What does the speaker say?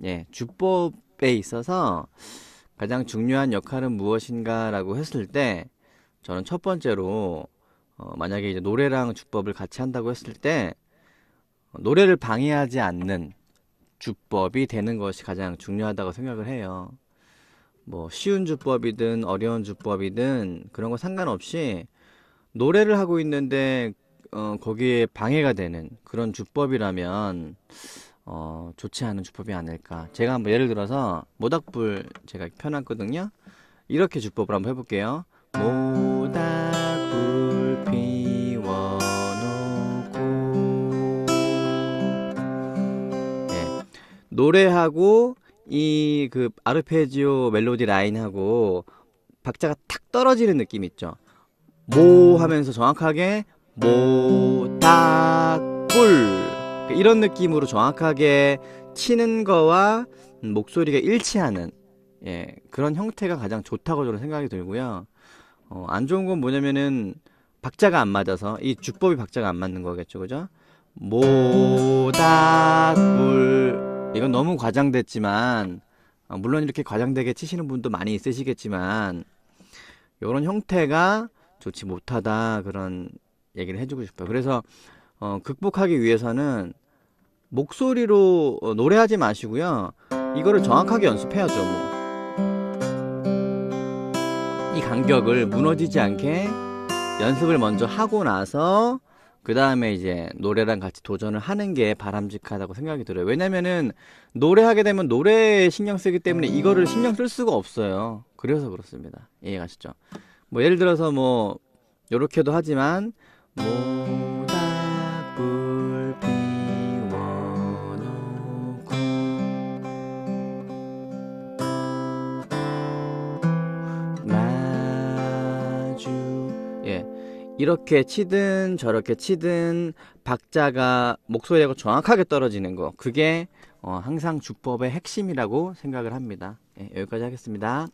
예, 주법에 있어서 가장 중요한 역할은 무엇인가라고 했을 때 저는 첫 번째로 만약에 이제 노래랑 주법을 같이 한다고 했을 때 노래를 방해하지 않는 주법이 되는 것이 가장 중요하다고 생각을 해요. 뭐 쉬운 주법이든 어려운 주법이든 그런 거 상관없이 노래를 하고 있는데 거기에 방해가 되는 그런 주법이라면 좋지 않은 주법이 아닐까. 제가 한번 예를 들어서 모닥불 제가 펴놨거든요. 이렇게 주법을 한번 해볼게요. 모닥불 피워놓고. 예, 노래하고 이 그 아르페지오 멜로디 라인하고 박자가 탁 떨어지는 느낌 있죠. 모 하면서 정확하게 모닥불 이런 느낌으로 정확하게 치는 거와 목소리가 일치하는, 예, 그런 형태가 가장 좋다고 저는 생각이 들고요. 안 좋은 건 뭐냐면은 박자가 안 맞아서 이 주법이 박자가 안 맞는 거겠죠, 그죠? 모닥불 이건 너무 과장됐지만 물론 이렇게 과장되게 치시는 분도 많이 있으시겠지만 이런 형태가 좋지 못하다 그런 얘기를 해주고 싶어요. 그래서 극복하기 위해서는 목소리로 노래하지 마시고요. 이거를 정확하게 연습해야죠. 뭐. 이 간격을 무너지지 않게 연습을 먼저 하고 나서 그 다음에 이제 노래랑 같이 도전을 하는 게 바람직하다고 생각이 들어요. 왜냐면은 노래하게 되면 노래에 신경 쓰기 때문에 이거를 신경 쓸 수가 없어요. 그래서 그렇습니다. 이해가시죠? 뭐 예를 들어서 뭐 요렇게도 하지만 모닥불 피워놓고 마주, 예, 이렇게 치든 저렇게 치든 박자가 목소리하고 정확하게 떨어지는 거, 그게 항상 주법의 핵심이라고 생각을 합니다. 예, 여기까지 하겠습니다.